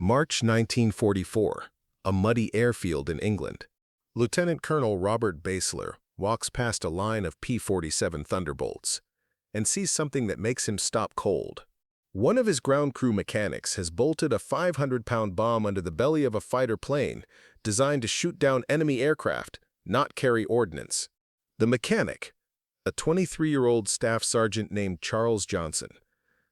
March 1944, a muddy airfield in England. Lieutenant Colonel Robert Basler walks past a line of P-47 Thunderbolts and sees something that makes him stop cold. One of his ground crew mechanics has bolted a 500-pound bomb under the belly of a fighter plane designed to shoot down enemy aircraft, not carry ordnance. The mechanic, a 23-year-old staff sergeant named Charles Johnson,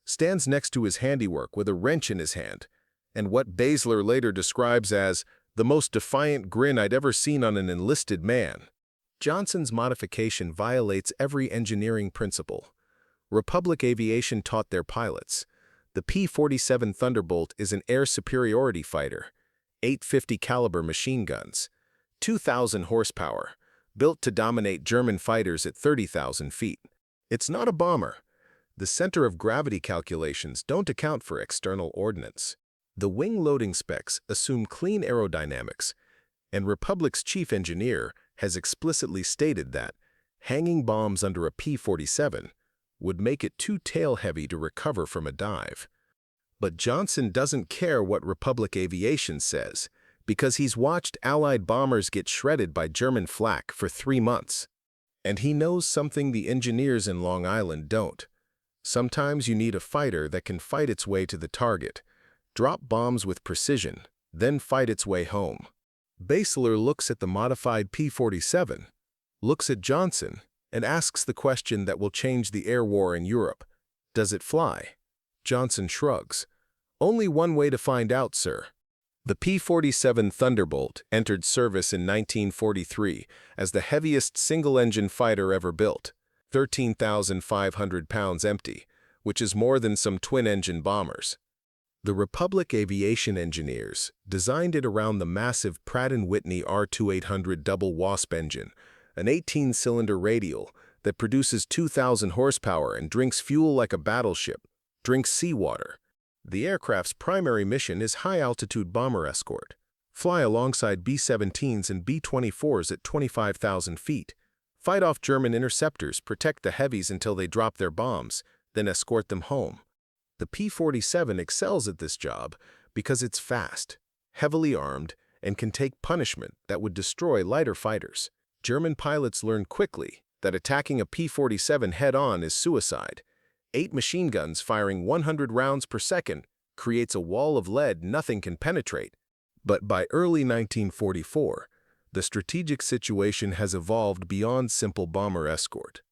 stands next to his handiwork with a wrench in his hand and what Basler later describes as the most defiant grin I'd ever seen on an enlisted man. Johnson's modification violates every engineering principle. Republic Aviation taught their pilots. The P-47 Thunderbolt is an air superiority fighter, 850 caliber machine guns, 2,000 horsepower, built to dominate German fighters at 30,000 feet. It's not a bomber. The center of gravity calculations don't account for external ordnance. The wing loading specs assume clean aerodynamics, and Republic's chief engineer has explicitly stated that hanging bombs under a P-47 would make it too tail-heavy to recover from a dive. But Johnson doesn't care what Republic Aviation says, because he's watched Allied bombers get shredded by German flak for 3 months. And he knows something the engineers in Long Island don't. Sometimes you need a fighter that can fight its way to the target, drop bombs with precision, then fight its way home. Basler looks at the modified P-47, looks at Johnson, and asks the question that will change the air war in Europe. Does it fly? Johnson shrugs. Only one way to find out, sir. The P-47 Thunderbolt entered service in 1943 as the heaviest single-engine fighter ever built, 13,500 pounds empty, which is more than some twin-engine bombers. The Republic Aviation engineers designed it around the massive Pratt & Whitney R2800 double WASP engine, an 18-cylinder radial that produces 2,000 horsepower and drinks fuel like a battleship, drinks seawater. The aircraft's primary mission is high-altitude bomber escort, fly alongside B-17s and B-24s at 25,000 feet, fight off German interceptors, protect the heavies until they drop their bombs, then escort them home. The P-47 excels at this job because it's fast, heavily armed, and can take punishment that would destroy lighter fighters. German pilots learned quickly that attacking a P-47 head-on is suicide. 8 machine guns firing 100 rounds per second creates a wall of lead nothing can penetrate. But by early 1944, the strategic situation has evolved beyond simple bomber escort.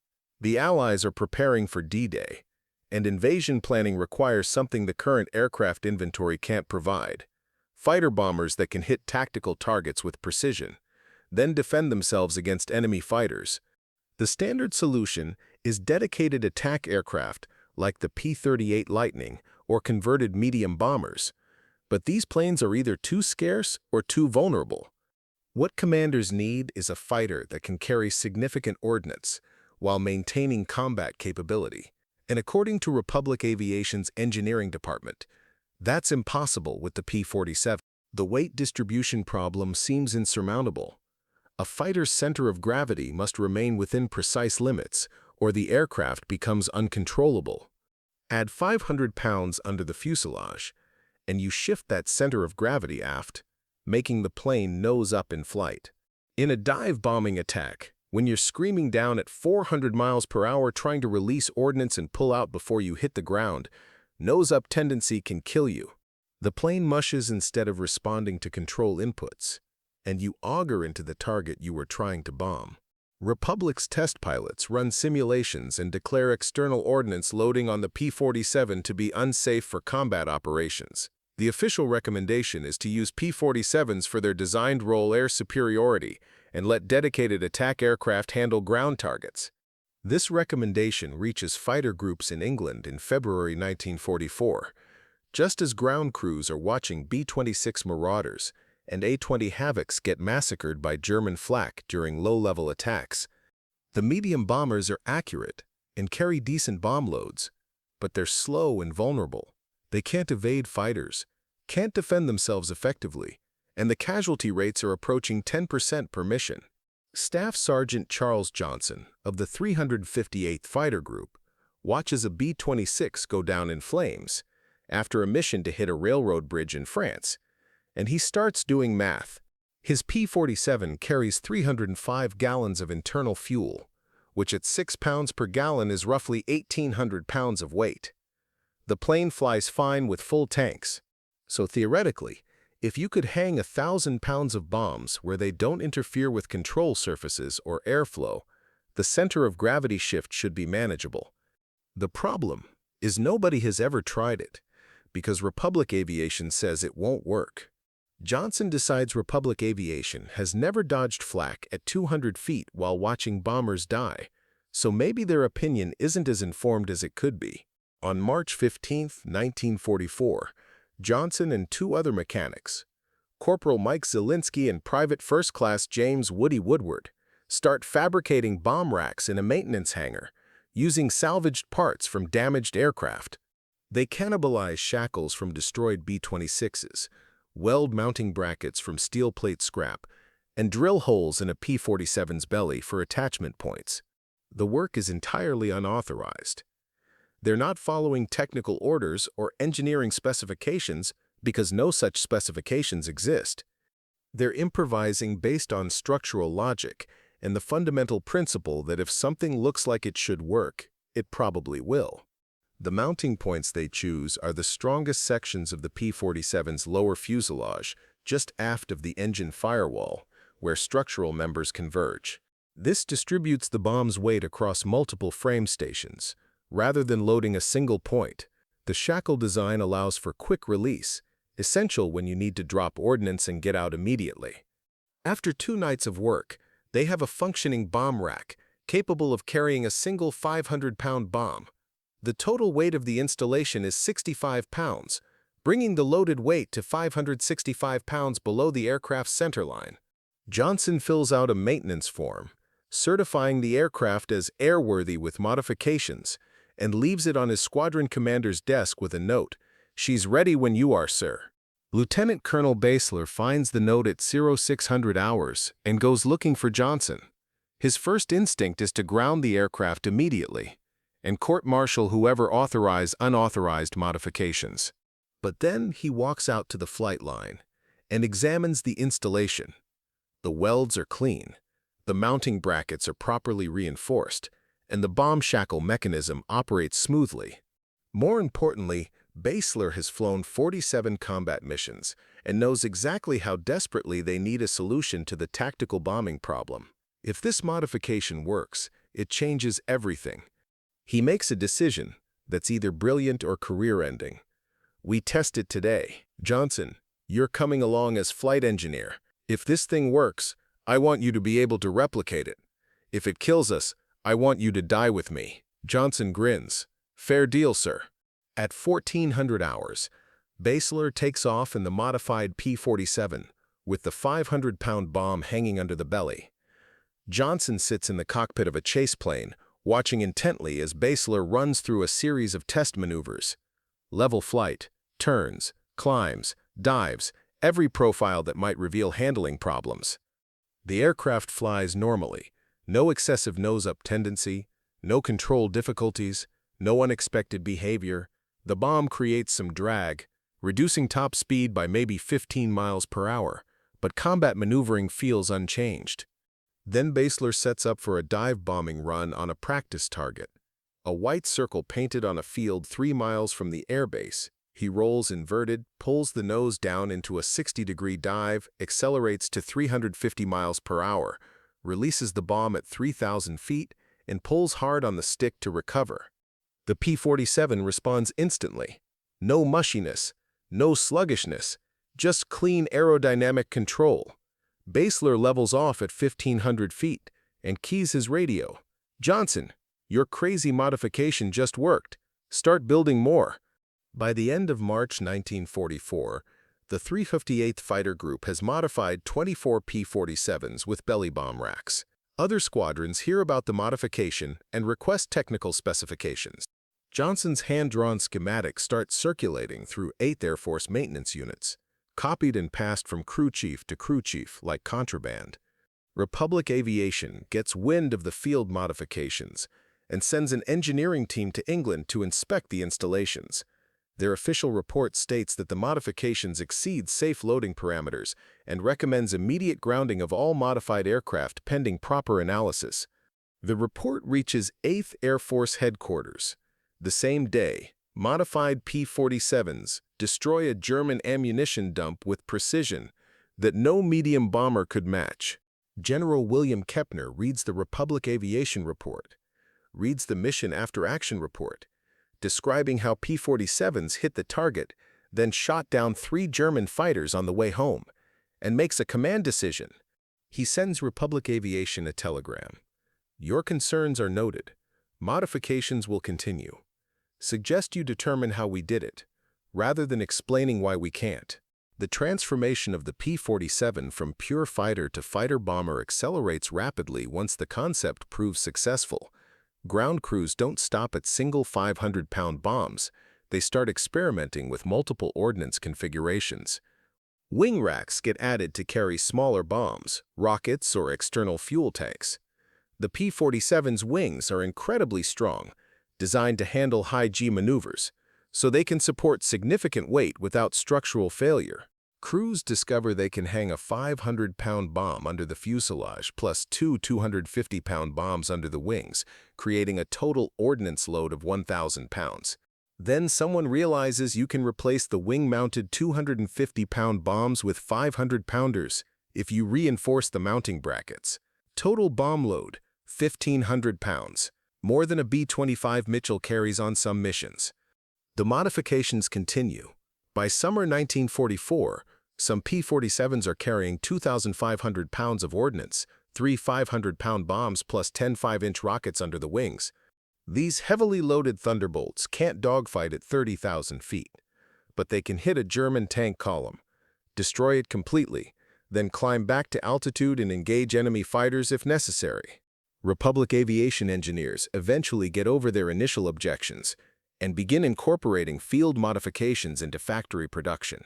The Allies are preparing for D-Day, and invasion planning requires something the current aircraft inventory can't provide: fighter bombers that can hit tactical targets with precision, then defend themselves against enemy fighters. The standard solution is dedicated attack aircraft like the P-38 Lightning or converted medium bombers. But these planes are either too scarce or too vulnerable. What commanders need is a fighter that can carry significant ordnance while maintaining combat capability. And according to Republic Aviation's engineering department, that's impossible with the P-47. The weight distribution problem seems insurmountable. A fighter's center of gravity must remain within precise limits, or the aircraft becomes uncontrollable. Add 500 pounds under the fuselage, and you shift that center of gravity aft, making the plane nose up in flight. In a dive-bombing attack, when you're screaming down at 400 miles per hour trying to release ordnance and pull out before you hit the ground, nose-up tendency can kill you. The plane mushes instead of responding to control inputs, and you auger into the target you were trying to bomb. Republic's test pilots run simulations and declare external ordnance loading on the P-47 to be unsafe for combat operations. The official recommendation is to use P-47s for their designed role air superiority and let dedicated attack aircraft handle ground targets. This recommendation reaches fighter groups in England in February 1944, just as ground crews are watching B-26 Marauders and A-20 Havocs get massacred by German flak during low-level attacks. The medium bombers are accurate and carry decent bomb loads, but they're slow and vulnerable. They can't evade fighters, can't defend themselves effectively, and the casualty rates are approaching 10% per mission. Staff Sergeant Charles Johnson of the 358th Fighter Group watches a B-26 go down in flames after a mission to hit a railroad bridge in France, and he starts doing math. His P-47 carries 305 gallons of internal fuel, which at 6 pounds per gallon is roughly 1,800 pounds of weight. The plane flies fine with full tanks, so theoretically, if you could hang 1,000 pounds of bombs where they don't interfere with control surfaces or airflow, the center of gravity shift should be manageable. The problem is nobody has ever tried it, because Republic Aviation says it won't work. Johnson decides Republic Aviation has never dodged flak at 200 feet while watching bombers die, so maybe their opinion isn't as informed as it could be. On March 15, 1944, Johnson and 2 other mechanics, Corporal Mike Zielinski and Private First Class James Woody Woodward, start fabricating bomb racks in a maintenance hangar, using salvaged parts from damaged aircraft. They cannibalize shackles from destroyed B-26s, weld mounting brackets from steel plate scrap, and drill holes in a P-47's belly for attachment points. The work is entirely unauthorized. They're not following technical orders or engineering specifications because no such specifications exist. They're improvising based on structural logic and the fundamental principle that if something looks like it should work, it probably will. The mounting points they choose are the strongest sections of the P-47's lower fuselage, just aft of the engine firewall, where structural members converge. This distributes the bomb's weight across multiple frame stations. Rather than loading a single point, the shackle design allows for quick release, essential when you need to drop ordnance and get out immediately. After 2 nights of work, they have a functioning bomb rack, capable of carrying a single 500-pound bomb. The total weight of the installation is 65 pounds, bringing the loaded weight to 565 pounds below the aircraft's centerline. Johnson fills out a maintenance form, certifying the aircraft as airworthy with modifications, and leaves it on his squadron commander's desk with a note, "She's ready when you are, sir." Lieutenant Colonel Basler finds the note at 0600 hours and goes looking for Johnson. His first instinct is to ground the aircraft immediately and court-martial whoever authorized unauthorized modifications. But then he walks out to the flight line and examines the installation. The welds are clean, the mounting brackets are properly reinforced, and the bomb shackle mechanism operates smoothly. More importantly, Basler has flown 47 combat missions and knows exactly how desperately they need a solution to the tactical bombing problem. If this modification works, it changes everything. He makes a decision that's either brilliant or career-ending. "We test it today. Johnson, you're coming along as flight engineer. If this thing works, I want you to be able to replicate it. If it kills us, I want you to die with me." Johnson grins. "Fair deal, sir." At 1400 hours, Basler takes off in the modified P-47 with the 500-pound bomb hanging under the belly. Johnson sits in the cockpit of a chase plane, watching intently as Basler runs through a series of test maneuvers. Level flight, turns, climbs, dives, every profile that might reveal handling problems. The aircraft flies normally. No excessive nose-up tendency, no control difficulties, no unexpected behavior. The bomb creates some drag, reducing top speed by maybe 15 miles per hour, but combat maneuvering feels unchanged. Then Basler sets up for a dive bombing run on a practice target. A white circle painted on a field 3 miles from the airbase. He rolls inverted, pulls the nose down into a 60-degree dive, accelerates to 350 miles per hour, releases the bomb at 3,000 feet, and pulls hard on the stick to recover. The P-47 responds instantly. No mushiness, no sluggishness, just clean aerodynamic control. Basler levels off at 1,500 feet and keys his radio. "Johnson, your crazy modification just worked. Start building more." By the end of March 1944, the 358th Fighter Group has modified 24 P-47s with belly bomb racks. Other squadrons hear about the modification and request technical specifications. Johnson's hand-drawn schematics start circulating through 8th Air Force maintenance units, copied and passed from crew chief to crew chief like contraband. Republic Aviation gets wind of the field modifications and sends an engineering team to England to inspect the installations. Their official report states that the modifications exceed safe loading parameters and recommends immediate grounding of all modified aircraft pending proper analysis. The report reaches 8th Air Force Headquarters. The same day, modified P-47s destroy a German ammunition dump with precision that no medium bomber could match. General William Kepner reads the Republic Aviation report, reads the Mission After Action report, describing how P-47s hit the target, then shot down 3 German fighters on the way home, and makes a command decision. He sends Republic Aviation a telegram. Your concerns are noted. Modifications will continue. Suggest you determine how we did it, rather than explaining why we can't. The transformation of the P-47 from pure fighter to fighter-bomber accelerates rapidly once the concept proves successful. Ground crews don't stop at single 500-pound bombs. They start experimenting with multiple ordnance configurations. Wing racks get added to carry smaller bombs, rockets, or external fuel tanks. The P-47's wings are incredibly strong, designed to handle high-G maneuvers, so they can support significant weight without structural failure. Crews discover they can hang a 500-pound bomb under the fuselage plus 2 250-pound bombs under the wings, creating a total ordnance load of 1,000 pounds. Then someone realizes you can replace the wing-mounted 250-pound bombs with 500-pounders if you reinforce the mounting brackets. Total bomb load, 1,500 pounds, more than a B-25 Mitchell carries on some missions. The modifications continue. By summer 1944, some P-47s are carrying 2,500 pounds of ordnance, 3 500-pound bombs plus 10 5-inch rockets under the wings. These heavily loaded Thunderbolts can't dogfight at 30,000 feet, but they can hit a German tank column, destroy it completely, then climb back to altitude and engage enemy fighters if necessary. Republic Aviation engineers eventually get over their initial objections and begin incorporating field modifications into factory production.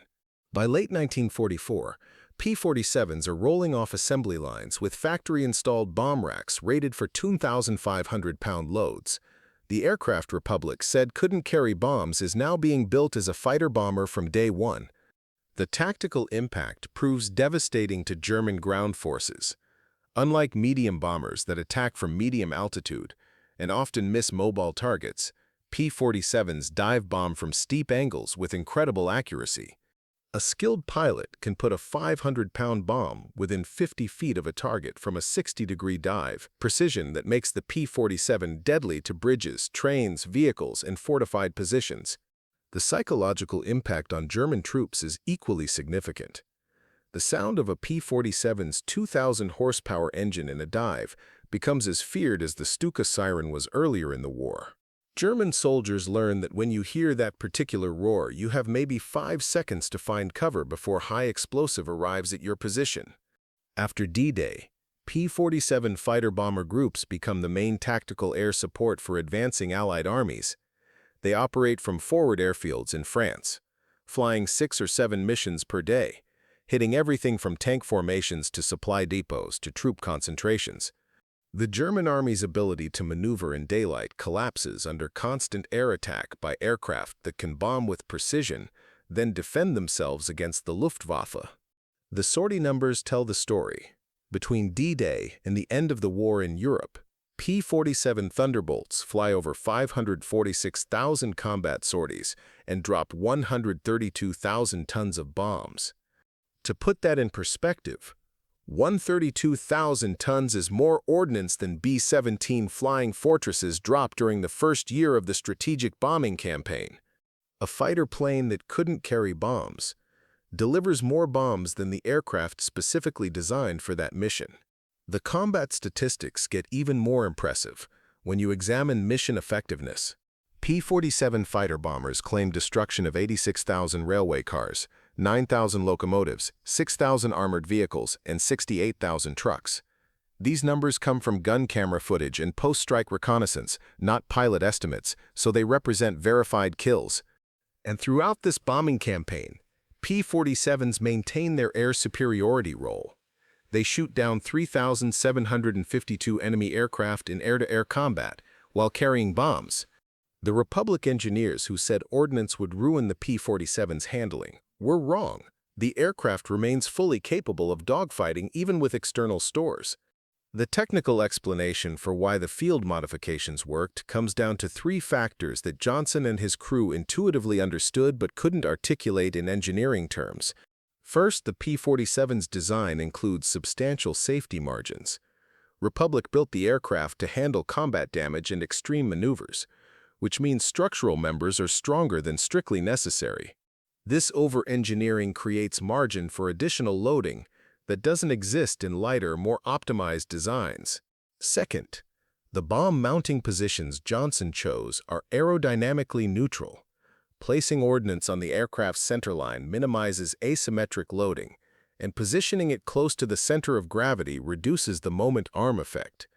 By late 1944, P-47s are rolling off assembly lines with factory-installed bomb racks rated for 2,500-pound loads. The aircraft Republic said couldn't carry bombs is now being built as a fighter bomber from day one. The tactical impact proves devastating to German ground forces. Unlike medium bombers that attack from medium altitude and often miss mobile targets, P-47s dive bomb from steep angles with incredible accuracy. A skilled pilot can put a 500-pound bomb within 50 feet of a target from a 60-degree dive, precision that makes the P-47 deadly to bridges, trains, vehicles, and fortified positions. The psychological impact on German troops is equally significant. The sound of a P-47's 2,000-horsepower engine in a dive becomes as feared as the Stuka siren was earlier in the war. German soldiers learn that when you hear that particular roar, you have maybe 5 seconds to find cover before high explosive arrives at your position. After D-Day, P-47 fighter-bomber groups become the main tactical air support for advancing Allied armies. They operate from forward airfields in France, flying 6 or 7 missions per day, hitting everything from tank formations to supply depots to troop concentrations. The German Army's ability to maneuver in daylight collapses under constant air attack by aircraft that can bomb with precision, then defend themselves against the Luftwaffe. The sortie numbers tell the story. Between D-Day and the end of the war in Europe, P-47 Thunderbolts fly over 546,000 combat sorties and drop 132,000 tons of bombs. To put that in perspective, 132,000 tons is more ordnance than B-17 Flying Fortresses dropped during the first year of the strategic bombing campaign. A fighter plane that couldn't carry bombs delivers more bombs than the aircraft specifically designed for that mission. The combat statistics get even more impressive when you examine mission effectiveness. P-47 fighter bombers claim destruction of 86,000 railway cars, 9,000 locomotives, 6,000 armored vehicles, and 68,000 trucks. These numbers come from gun camera footage and post-strike reconnaissance, not pilot estimates, so they represent verified kills. And throughout this bombing campaign, P-47s maintain their air superiority role. They shoot down 3,752 enemy aircraft in air-to-air combat while carrying bombs. The Republic engineers who said ordnance would ruin the P-47's handling were wrong. The aircraft remains fully capable of dogfighting even with external stores. The technical explanation for why the field modifications worked comes down to three factors that Johnson and his crew intuitively understood but couldn't articulate in engineering terms. First, the P-47's design includes substantial safety margins. Republic built the aircraft to handle combat damage and extreme maneuvers, which means structural members are stronger than strictly necessary. This over-engineering creates margin for additional loading that doesn't exist in lighter, more optimized designs. Second, the bomb mounting positions Johnson chose are aerodynamically neutral. Placing ordnance on the aircraft's centerline minimizes asymmetric loading, and positioning it close to the center of gravity reduces the moment arm effect.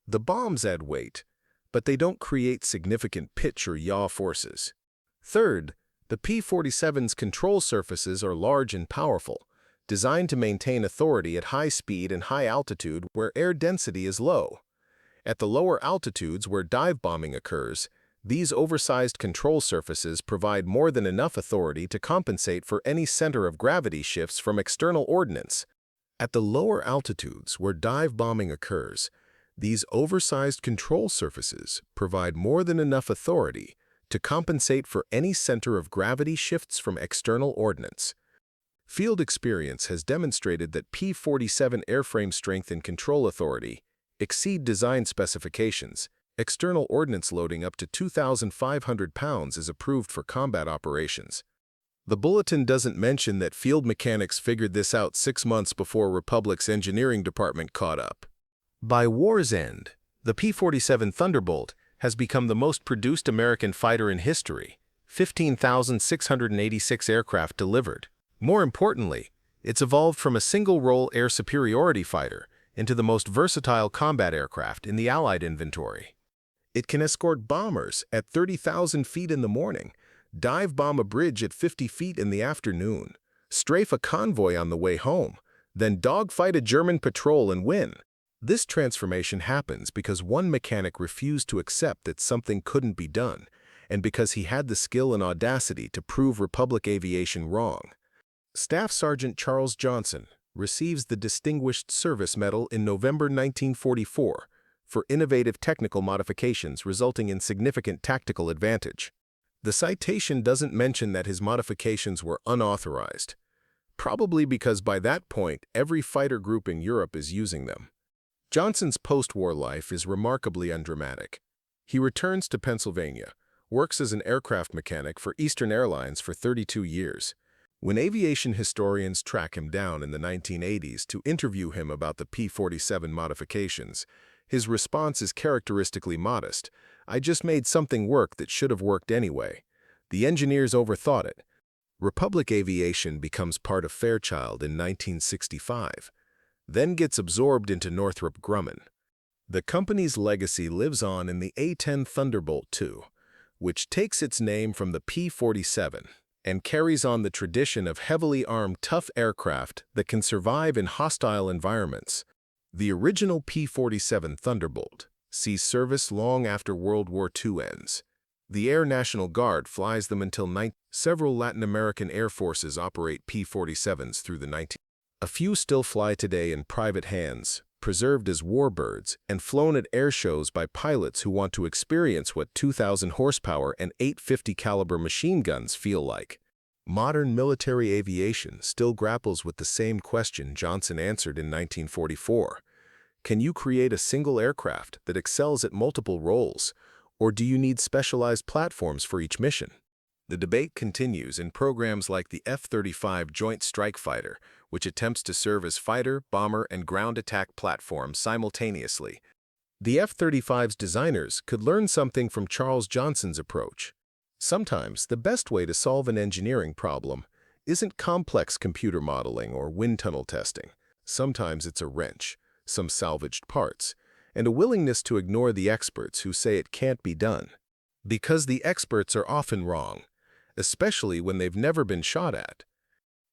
The bombs add weight, but they don't create significant pitch or yaw forces. Third, the P-47's control surfaces are large and powerful, designed to maintain authority at high speed and high altitude where air density is low. At the lower altitudes where dive bombing occurs, these oversized control surfaces provide more than enough authority to compensate for any center of gravity shifts from external ordnance. At the lower altitudes where dive bombing occurs, these oversized control surfaces provide more than enough authority to compensate for any center of gravity shifts from external ordnance. Field experience has demonstrated that P-47 airframe strength and control authority exceed design specifications. External ordnance loading up to 2,500 pounds is approved for combat operations. The bulletin doesn't mention that field mechanics figured this out 6 months before Republic's engineering department caught up. By war's end, the P-47 Thunderbolt has become the most produced American fighter in history, 15,686 aircraft delivered. More importantly, it's evolved from a single-role air superiority fighter into the most versatile combat aircraft in the Allied inventory. It can escort bombers at 30,000 feet in the morning, dive bomb a bridge at 50 feet in the afternoon, strafe a convoy on the way home, then dogfight a German patrol and win. This transformation happens because one mechanic refused to accept that something couldn't be done, and because he had the skill and audacity to prove Republic Aviation wrong. Staff Sergeant Charles Johnson receives the Distinguished Service Medal in November 1944 for innovative technical modifications resulting in significant tactical advantage. The citation doesn't mention that his modifications were unauthorized, probably because by that point every fighter group in Europe is using them. Johnson's post-war life is remarkably undramatic. He returns to Pennsylvania, works as an aircraft mechanic for Eastern Airlines for 32 years. When aviation historians track him down in the 1980s to interview him about the P-47 modifications, his response is characteristically modest. "I just made something work that should have worked anyway. The engineers overthought it." Republic Aviation becomes part of Fairchild in 1965, then gets absorbed into Northrop Grumman. The company's legacy lives on in the A-10 Thunderbolt II, which takes its name from the P-47 and carries on the tradition of heavily armed tough aircraft that can survive in hostile environments. The original P-47 Thunderbolt sees service long after World War II ends. The Air National Guard flies them until several Latin American air forces operate P-47s through the 19th. A few still fly today in private hands, preserved as warbirds and flown at air shows by pilots who want to experience what 2,000 horsepower and 850 caliber machine guns feel like. Modern military aviation still grapples with the same question Johnson answered in 1944. Can you create a single aircraft that excels at multiple roles, or do you need specialized platforms for each mission? The debate continues in programs like the F-35 Joint Strike Fighter, which attempts to serve as fighter, bomber, and ground attack platforms simultaneously. The F-35's designers could learn something from Charles Johnson's approach. Sometimes the best way to solve an engineering problem isn't complex computer modeling or wind tunnel testing. Sometimes it's a wrench, some salvaged parts, and a willingness to ignore the experts who say it can't be done. Because the experts are often wrong, especially when they've never been shot at.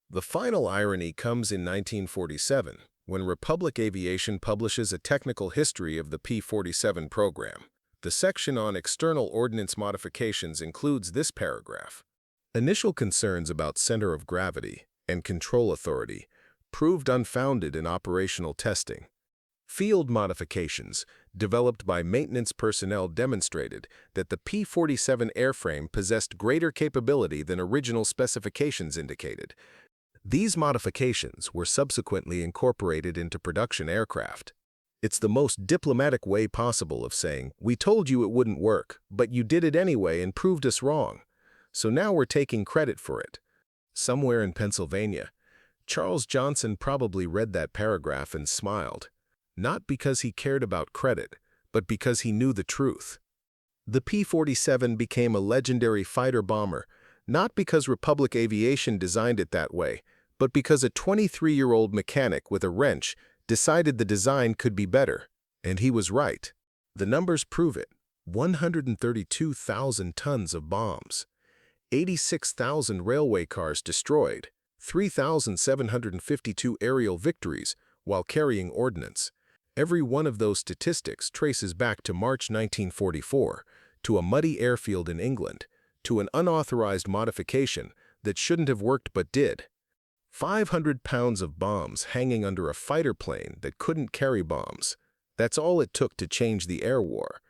The final irony comes in 1947, when Republic Aviation publishes a technical history of the P-47 program. The section on external ordnance modifications includes this paragraph. Initial concerns about center of gravity and control authority proved unfounded in operational testing. Field modifications developed by maintenance personnel demonstrated that the P-47 airframe possessed greater capability than original specifications indicated. These modifications were subsequently incorporated into production aircraft. It's the most diplomatic way possible of saying, "We told you it wouldn't work, but you did it anyway and proved us wrong. So now we're taking credit for it." Somewhere in Pennsylvania, Charles Johnson probably read that paragraph and smiled. Not because he cared about credit, but because he knew the truth. The P-47 became a legendary fighter-bomber, not because Republic Aviation designed it that way, but because a 23-year-old mechanic with a wrench decided the design could be better. And he was right. The numbers prove it. 132,000 tons of bombs, 86,000 railway cars destroyed, 3,752 aerial victories while carrying ordnance. Every one of those statistics traces back to March 1944, to a muddy airfield in England, to an unauthorized modification that shouldn't have worked but did. 500 pounds of bombs hanging under a fighter plane that couldn't carry bombs. That's all it took to change the air war.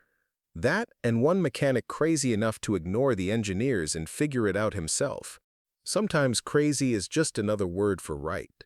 That and one mechanic crazy enough to ignore the engineers and figure it out himself. Sometimes crazy is just another word for right.